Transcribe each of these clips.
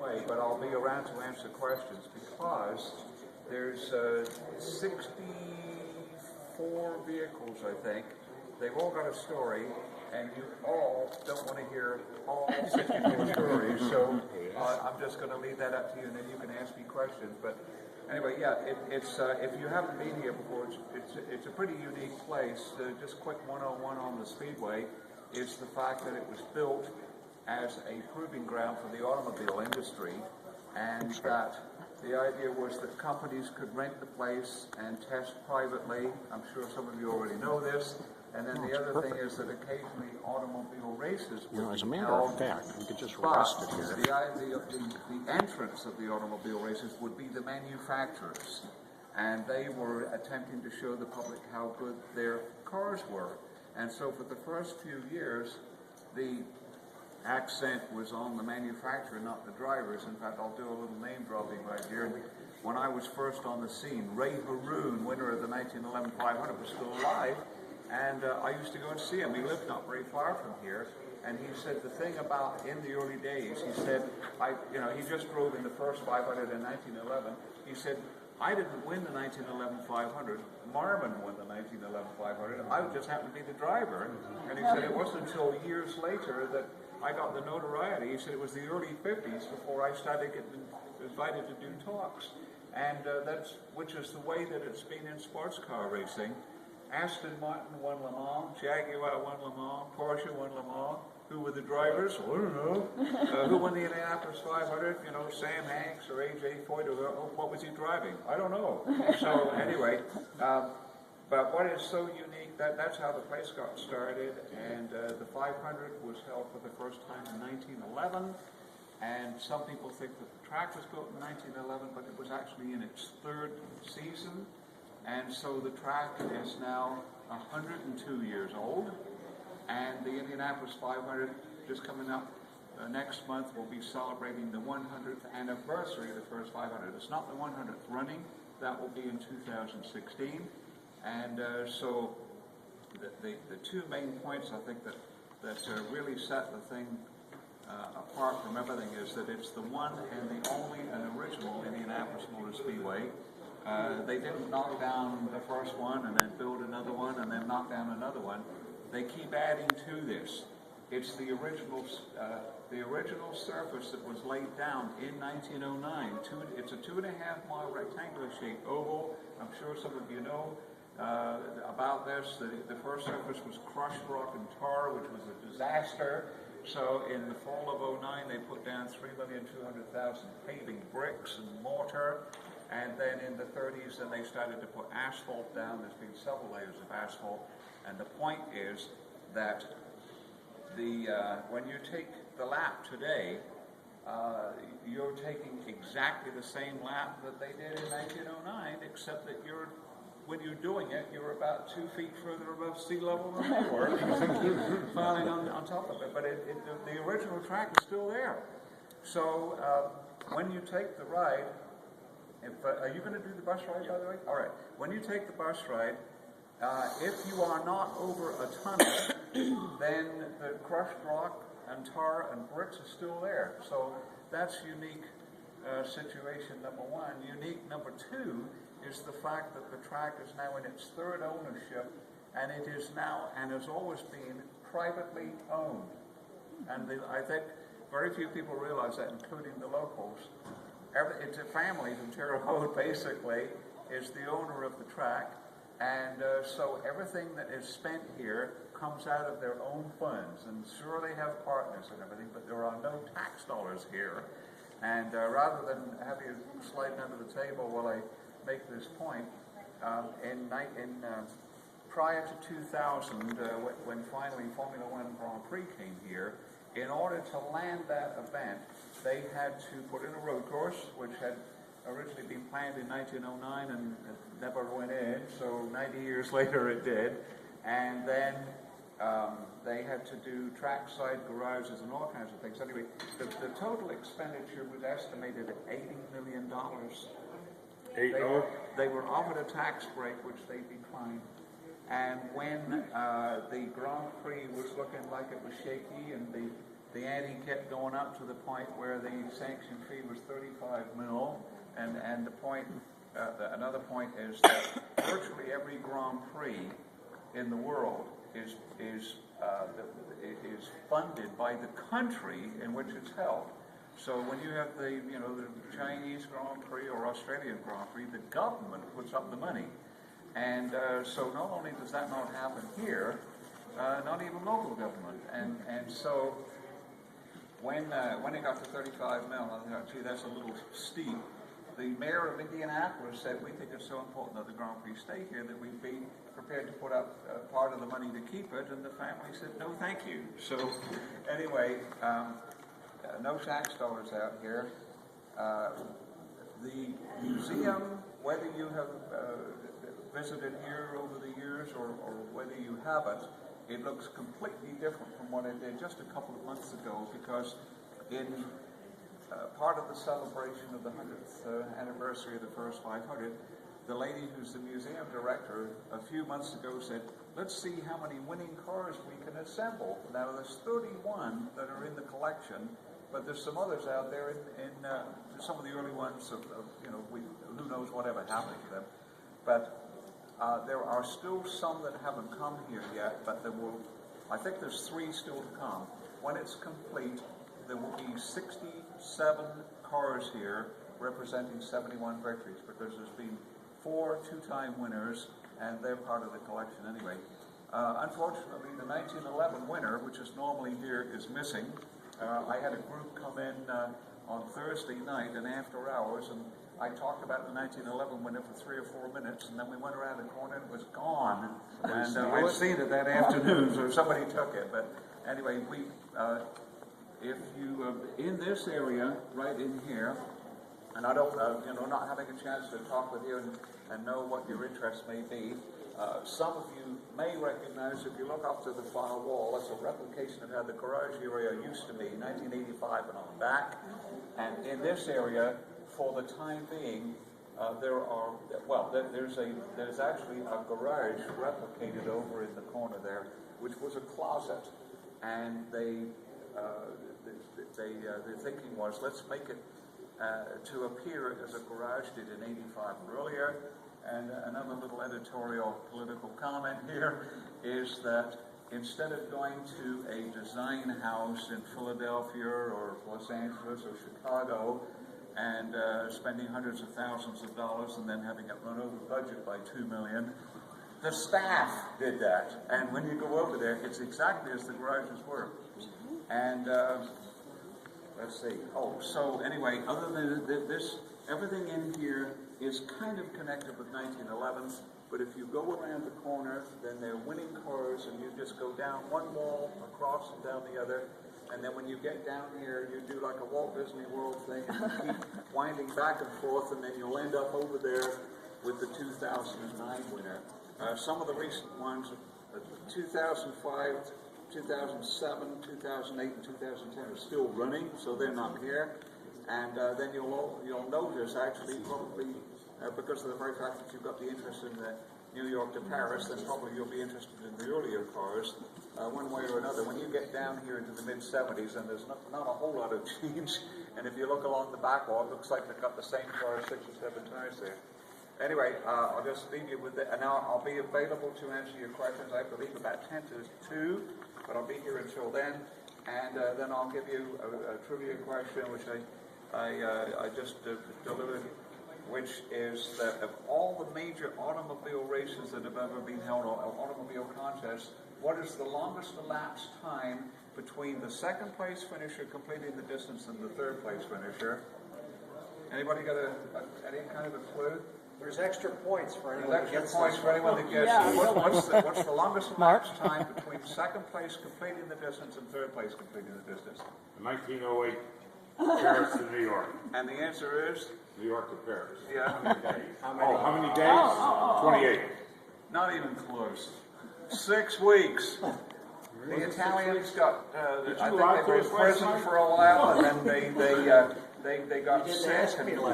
way, but I'll be around to answer questions because there's 64 vehicles, I think. They've all got a story, and you all don't want to hear all 64 stories, so I'm just going to leave that up to you, and then you can ask me questions. But anyway, yeah, it's if you haven't been here before, it's a pretty unique place. Just quick 101 on the Speedway is the fact that it was built as a proving ground for the automobile industry, and that the idea was that companies could rent the place and test privately. I'm sure some of you already know this. And then the other thing is that occasionally automobile races would as a be matter held, of fact, we could just but rest it here. the entrance of the automobile races would be the manufacturers, and they were attempting to show the public how good their cars were. And so for the first few years, the accent was on the manufacturer, not the drivers. In fact, I'll do a little name dropping right here. When I was first on the scene, Ray Haroon, winner of the 1911 500, was still alive, and I used to go and see him. He lived not very far from here, and he said the thing about in the early days, he said, he just drove in the first 500 in 1911. He said, I didn't win the 1911 500. Marmon won the 1911 500. I just happened to be the driver. And he said it wasn't until years later that I got the notoriety. He said it was the early 50s before I started getting invited to do talks. And which is the way that it's been in sports car racing. Aston Martin won Le Mans, Jaguar won Le Mans, Porsche won Le Mans. Who were the drivers? I don't know. Who won the Indianapolis 500? Sam Hanks or A.J. Foyt? What was he driving? I don't know. So anyway, but what is so unique, that's how the place got started, and the 500 was held for the first time in 1911, and some people think that the track was built in 1911, but it was actually in its third season, and so the track is now 102 years old. And the Indianapolis 500, just coming up next month, will be celebrating the 100th anniversary of the first 500. It's not the 100th running, that will be in 2016. And so the two main points I think that really set the thing apart from everything is that it's the one and the only and original Indianapolis Motor Speedway. They didn't knock down the first one and then build another one and then knock down another one. They keep adding to this. It's the original surface that was laid down in 1909. It's a 2.5-mile rectangular shaped oval. I'm sure some of you know about this. The first surface was crushed rock and tar, which was a disaster. So in the fall of 09, they put down 3,200,000 paving bricks and mortar. And then in the 30s, then they started to put asphalt down. There's been several layers of asphalt. And the point is that when you take the lap today, you're taking exactly the same lap that they did in 1909, except that when you're doing it, you're about 2 feet further above sea level than they were, because they keep filing on top of it. But the original track is still there. So when you take the ride, are you going to do the bus ride, by the way? All right. When you take the bus ride, if you are not over a tunnel, then the crushed rock and tar and bricks are still there. So that's unique situation number one. Unique number two is the fact that the track is now in its third ownership, and it is now and has always been privately owned. And I think very few people realize that, including the locals. It's a family from Terre Haute, basically, is the owner of the track. And so everything that is spent here comes out of their own funds. And sure, they have partners and everything, but there are no tax dollars here. And rather than have you sliding under the table while I make this point, prior to 2000, when finally Formula One Grand Prix came here, in order to land that event, they had to put in a road course, which had originally been planned in 1909 and never went in, so 90 years later it did. And then they had to do trackside garages and all kinds of things. Anyway, the total expenditure was estimated at $80 million. They were offered a tax break, which they declined. And when the Grand Prix was looking like it was shaky and the the ante kept going up to the point where the sanction fee was 35 mil, and the point, another point is that virtually every Grand Prix in the world is funded by the country in which it's held. So when you have the Chinese Grand Prix or Australian Grand Prix, the government puts up the money, and so not only does that not happen here, not even local government, and so when it got to 35 mil, I thought, gee, that's a little steep. The mayor of Indianapolis said, we think it's so important that the Grand Prix stay here that we'd be prepared to put up part of the money to keep it, and the family said, no, thank you. So anyway, no tax dollars out here. The museum, whether you have visited here over the years or whether you haven't, it looks completely different from what it did just a couple of months ago, because in part of the celebration of the 100th anniversary of the first 500, the lady who's the museum director a few months ago said, let's see how many winning cars we can assemble. Now there's 31 that are in the collection, but there's some others out there in some of the early ones who knows whatever happened to them. But there are still some that haven't come here yet, but I think there's 3 still to come. When it's complete, there will be 67 cars here representing 71 victories, because there's been 4 two-time winners, and they're part of the collection anyway. Unfortunately, the 1911 winner, which is normally here, is missing. I had a group come in on Thursday night and after hours, and I talked about the 1911 winner for 3 or 4 minutes, and then we went around the corner and it was gone. And I'd seen it that afternoon, so somebody took it. But anyway, if you in this area, right in here, and I don't, not having a chance to talk with you and know what your interest may be, some of you may recognize, if you look up to the far wall, it's a replication of how the garage area used to be, 1985 and on back. And in this area, for the time being, there's actually a garage replicated over in the corner there, which was a closet, and the thinking was, let's make it to appear as a garage did in '85 earlier. And another little editorial political comment here is that instead of going to a design house in Philadelphia or Los Angeles or Chicago and spending hundreds of thousands of dollars and then having it run over budget by $2 million, the staff did that. And when you go over there, it's exactly as the garages were. And let's see. Oh, so anyway, other than this, everything in here is kind of connected with 1911, but if you go around the corner, then they're winning cars, and you just go down one wall, across and down the other, and then when you get down here, you do like a Walt Disney World thing, and you keep winding back and forth, and then you'll end up over there with the 2009 winner. Some of the recent ones, 2005, 2007, 2008, and 2010 are still running, so they're not here. And then you'll notice, actually, probably because of the very fact that you've got the interest in the New York to Paris, then probably you'll be interested in the earlier cars, one way or another. When you get down here into the mid-70s, and there's not a whole lot of change, and if you look along the back wall, it looks like they've got the same car 6 or 7 times there. Anyway, I'll just leave you with it, and now I'll be available to answer your questions, I believe about 10 to 2, but I'll be here until then, and then I'll give you a trivia question, which I just delivered, which is that of all the major automobile races that have ever been held, or automobile contests, what is the longest elapsed time between the second place finisher completing the distance and the third place finisher? Anybody got any kind of a clue? There's extra points for anyone that gets it. What's the longest elapsed time between second place completing the distance and third place completing the distance? 1908, Paris to New York. And the answer is? New York to Paris. Yeah. How many days? How many days? 28. Not even close. 6 weeks. The Italians got, I think they were in prison for a while, and then they got sick. Is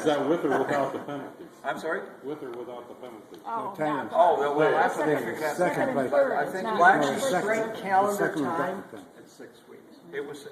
that with or without the penalty? I'm sorry? With or without the penalty? Well, after they figured out second place. I think Well, actually, straight calendar time, it's 6 weeks. It was,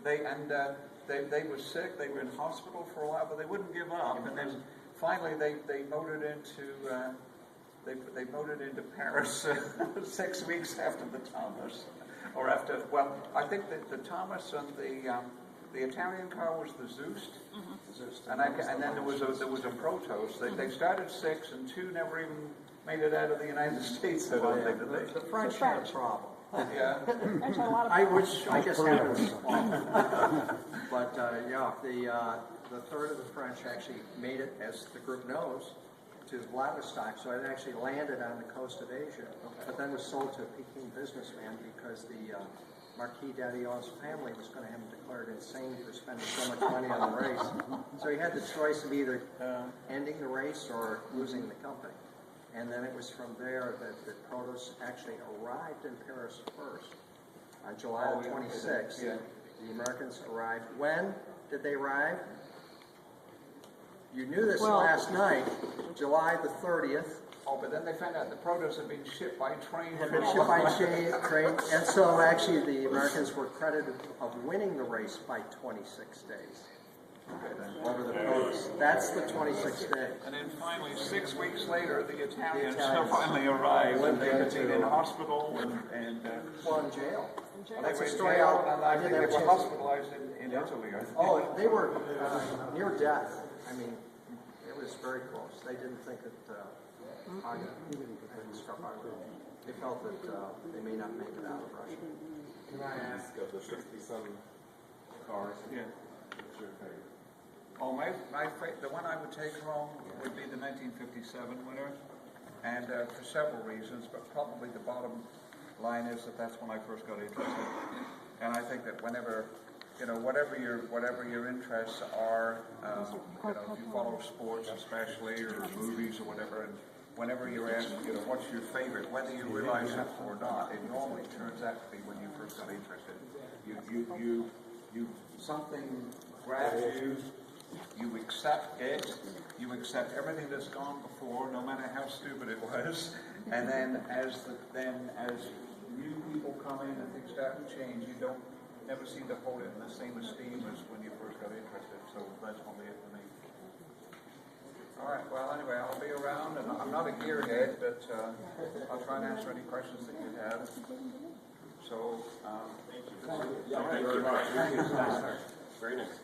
they were sick, they were in hospital for a while, but they wouldn't give up. And then finally they voted into, they voted into Paris 6 weeks after the Thomas. Or after, well, I think that the Thomas and the Italian car was the Zeus. And then there was a Protos. They started 6 and 2 never even made it out of the United States, I don't think, did they? The French had a problem. Yeah. Actually, a lot of I guess happens. But, yeah, the third of the French actually made it, as the group knows, to Vladivostok, so it actually landed on the coast of Asia, but then was sold to a Peking businessman because the Marquis d'Adion's family was going to have him declared insane for spending so much money on the race. So he had the choice of either ending the race or losing the company. And then it was from there that the Protos actually arrived in Paris first, on July 26th. Yeah. The Americans arrived. When did they arrive? You knew this Well- last night, July the 30th. Oh, but then they found out the Protos had been shipped by train. Had been shipped by train, and so actually the Americans were credited of winning the race by 26 days over the Protos. That's the 26th day. And then finally, 6 weeks later, the Italians Italians finally arrived, and they had went been into- in hospital and Well, in jail. they That's were a in story jail, out. and I think didn't they have a were chance. hospitalized in Italy, I think. Oh, they were near death. I mean, it was very close. They didn't think that they felt that they may not make it out of Russia. Can I ask of the 60-some cars? Yeah. What's your favorite? Oh, the one I would take home would be the 1957 winner, and for several reasons, but probably the bottom line is that that's when I first got interested. And I think that whenever, whatever your interests are, if you follow sports especially, or movies or whatever, and whenever you're asked, what's your favorite, whether you realize it or not, it normally turns out to be when you first got interested. Something grabs you. You accept it, you accept everything that's gone before, no matter how stupid it was, and then as new people come in and things start to change, you don't never seem to hold it in the same esteem as when you first got interested, so that's probably it for me. All right, well, anyway, I'll be around, and I'm not a gearhead, but I'll try and answer any questions that you have. So, Thank you very much. Thank you. Very nice.